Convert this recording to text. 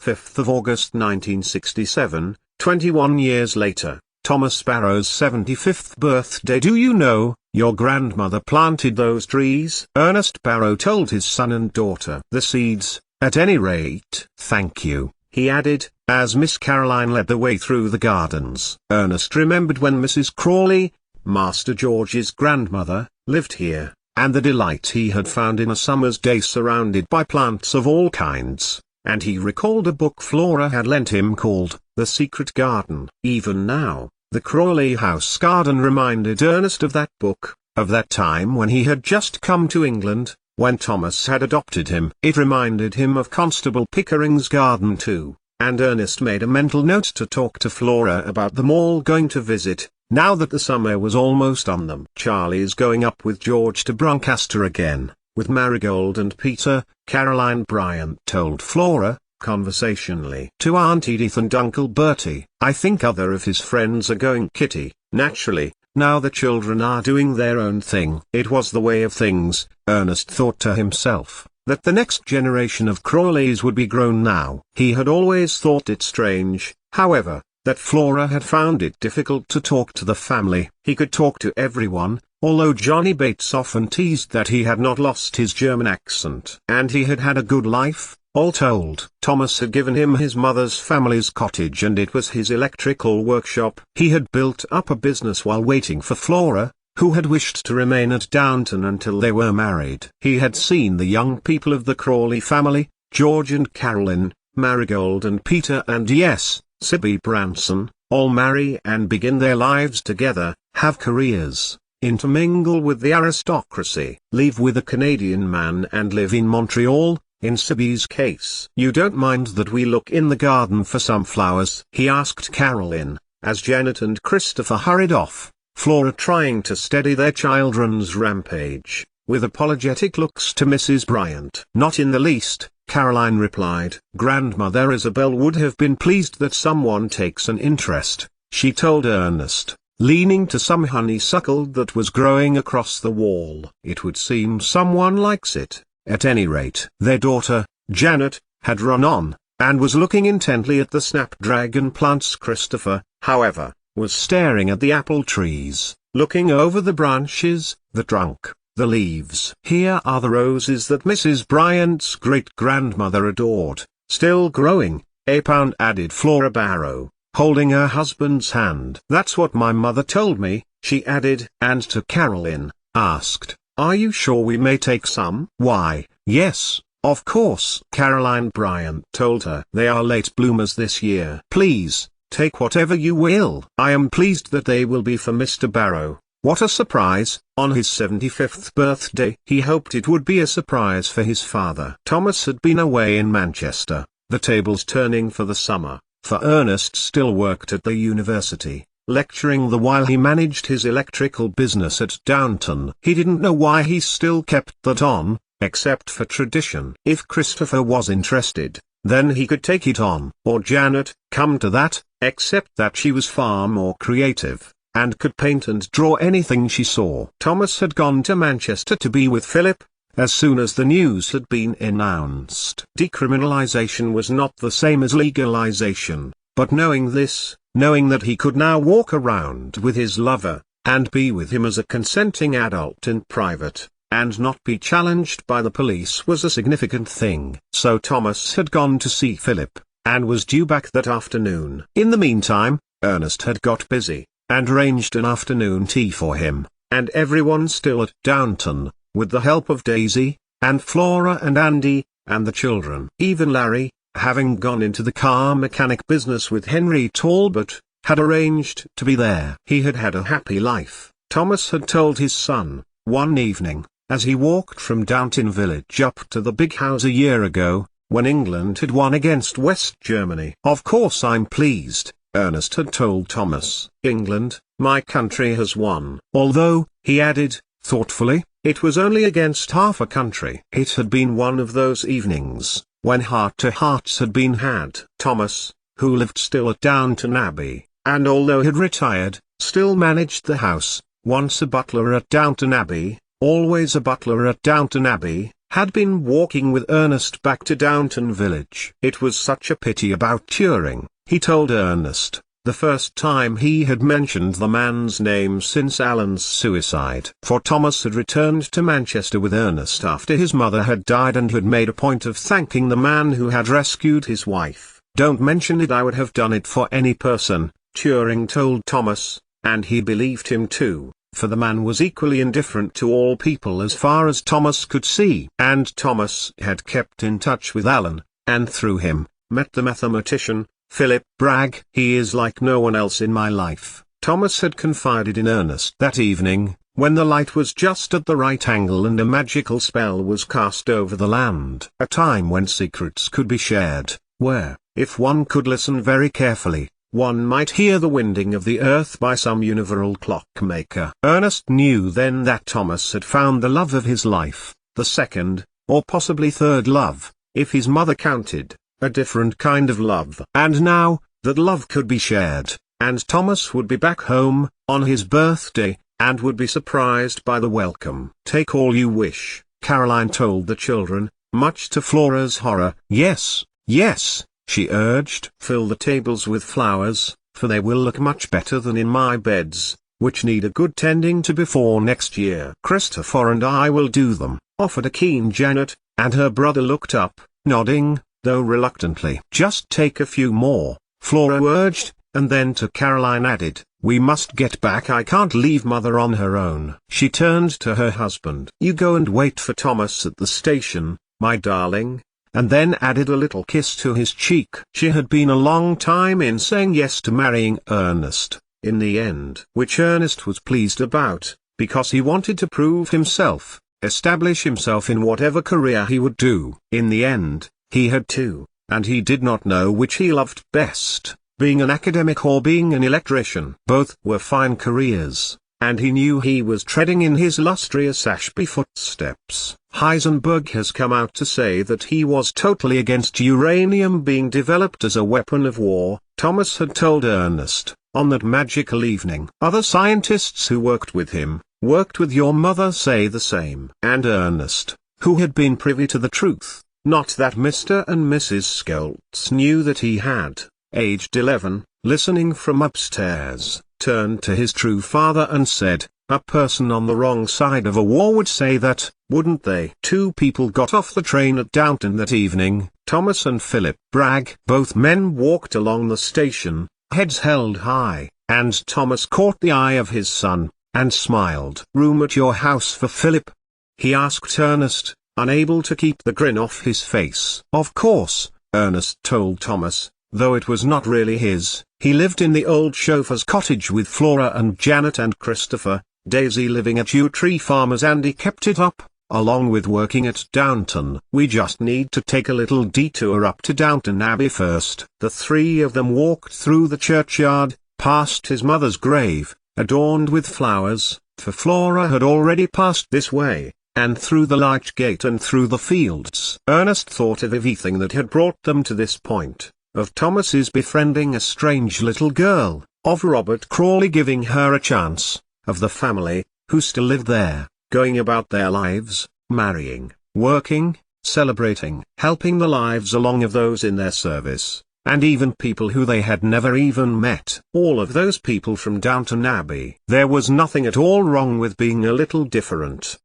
5th of August 1967, 21 years later, Thomas Barrow's 75th birthday. Do you know, your grandmother planted those trees? Ernest Barrow told his son and daughter. The seeds, at any rate. Thank you, he added, as Miss Caroline led the way through the gardens. Ernest remembered when Mrs. Crawley, Master George's grandmother, lived here, and the delight he had found in a summer's day surrounded by plants of all kinds, and he recalled a book Flora had lent him called The Secret Garden. Even now, the Crawley house garden reminded Ernest of that book, of that time when he had just come to England, when Thomas had adopted him. It reminded him of Constable Pickering's garden too, and Ernest made a mental note to talk to Flora about them all going to visit, now that the summer was almost on them. Charlie's going up with George to Brancaster again, with Marigold and Peter, Caroline Bryant told Flora, conversationally. To Aunt Edith and Uncle Bertie. I think other of his friends are going, Kitty. Naturally, now the children are doing their own thing. It was the way of things, Ernest thought to himself, that the next generation of Crawleys would be grown now. He had always thought it strange, however, that Flora had found it difficult to talk to the family. He could talk to everyone, although Johnny Bates often teased that he had not lost his German accent. And he had had a good life, all told. Thomas had given him his mother's family's cottage and it was his electrical workshop. He had built up a business while waiting for Flora, who had wished to remain at Downton until they were married. He had seen the young people of the Crawley family, George and Caroline, Marigold and Peter and yes, Sibby Branson, all marry and begin their lives together, have careers, intermingle with the aristocracy, leave with a Canadian man and live in Montreal, in Sibby's case. You don't mind that we look in the garden for some flowers? He asked Caroline, as Janet and Christopher hurried off, Flora trying to steady their children's rampage, with apologetic looks to Mrs. Bryant. Not in the least, Caroline replied. Grandmother Isabel would have been pleased that someone takes an interest, she told Ernest, leaning to some honeysuckle that was growing across the wall. It would seem someone likes it, at any rate. Their daughter, Janet, had run on, and was looking intently at the snapdragon plants. Christopher, however, was staring at the apple trees, looking over the branches, the trunk, the leaves. Here are the roses that Mrs. Bryant's great-grandmother adored, still growing, a pound, added Flora Barrow, holding her husband's hand. That's what my mother told me, she added, and to Caroline, asked, are you sure we may take some? Why, yes, of course, Caroline Bryant told her. They are late bloomers this year. Please, take whatever you will. I am pleased that they will be for Mr. Barrow. What a surprise, on his 75th birthday. He hoped it would be a surprise for his father. Thomas had been away in Manchester, the tables turning for the summer, for Ernest still worked at the university, lecturing the while he managed his electrical business at Downton. He didn't know why he still kept that on, except for tradition. If Christopher was interested, then he could take it on. Or Janet, come to that, except that she was far more creative, and could paint and draw anything she saw. Thomas had gone to Manchester to be with Philip, as soon as the news had been announced. Decriminalization was not the same as legalization, but knowing this, knowing that he could now walk around with his lover, and be with him as a consenting adult in private, and not be challenged by the police was a significant thing. So Thomas had gone to see Philip, and was due back that afternoon. In the meantime, Ernest had got busy, and arranged an afternoon tea for him, and everyone still at Downton, with the help of Daisy, and Flora and Andy, and the children. Even Larry, having gone into the car mechanic business with Henry Talbot, had arranged to be there. He had had a happy life, Thomas had told his son, one evening, as he walked from Downton Village up to the big house a year ago, when England had won against West Germany. Of course I'm pleased, Ernest had told Thomas. England, my country, has won. Although, he added, thoughtfully, it was only against half a country. It had been one of those evenings, when heart-to-hearts had been had. Thomas, who lived still at Downton Abbey, and although had retired, still managed the house, once a butler at Downton Abbey, always a butler at Downton Abbey, had been walking with Ernest back to Downton village. It was such a pity about Turing, he told Ernest, the first time he had mentioned the man's name since Alan's suicide. For Thomas had returned to Manchester with Ernest after his mother had died and had made a point of thanking the man who had rescued his wife. "Don't mention it, I would have done it for any person," Turing told Thomas, and he believed him too, for the man was equally indifferent to all people as far as Thomas could see. And Thomas had kept in touch with Alan, and through him, met the mathematician, Philip Bragg. "He is like no one else in my life," Thomas had confided in Ernest that evening, when the light was just at the right angle and a magical spell was cast over the land. A time when secrets could be shared, where, if one could listen very carefully, one might hear the winding of the earth by some universal clockmaker. Ernest knew then that Thomas had found the love of his life, the second, or possibly third love, if his mother counted, a different kind of love. And now, that love could be shared, and Thomas would be back home, on his birthday, and would be surprised by the welcome. "Take all you wish," Caroline told the children, much to Flora's horror. "Yes, yes," she urged. "Fill the tables with flowers, for they will look much better than in my beds, which need a good tending to before next year." "Christopher and I will do them," offered a keen Janet, and her brother looked up, nodding, though reluctantly. "Just take a few more," Flora urged, and then to Caroline added, "We must get back, I can't leave Mother on her own." She turned to her husband. "You go and wait for Thomas at the station, my darling," and then added a little kiss to his cheek. She had been a long time in saying yes to marrying Ernest, in the end. Which Ernest was pleased about, because he wanted to prove himself, establish himself in whatever career he would do. In the end, he had two, and he did not know which he loved best, being an academic or being an electrician. Both were fine careers, and he knew he was treading in his illustrious Ashby footsteps. Heisenberg has come out to say that he was totally against uranium being developed as a weapon of war, Thomas had told Ernest, on that magical evening. Other scientists who worked with him, worked with your mother, say the same. And Ernest, who had been privy to the truth, not that Mr. and Mrs. Schultz knew that he had, aged 11, listening from upstairs, turned to his true father and said, "A person on the wrong side of a war would say that, wouldn't they?" Two people got off the train at Downton that evening, Thomas and Philip Bragg. Both men walked along the station, heads held high, and Thomas caught the eye of his son, and smiled. "Room at your house for Philip?" he asked Ernest, unable to keep the grin off his face. "Of course," Ernest told Thomas, though it was not really his. He lived in the old chauffeur's cottage with Flora and Janet and Christopher, Daisy living at Yew Tree Farmers, and he kept it up, along with working at Downton. "We just need to take a little detour up to Downton Abbey first." The three of them walked through the churchyard, past his mother's grave, adorned with flowers, for Flora had already passed this way, and through the lodge gate and through the fields. Ernest thought of everything that had brought them to this point, of Thomas's befriending a strange little girl, of Robert Crawley giving her a chance, of the family, who still lived there, going about their lives, marrying, working, celebrating, helping the lives along of those in their service, and even people who they had never even met. All of those people from Downton Abbey. There was nothing at all wrong with being a little different.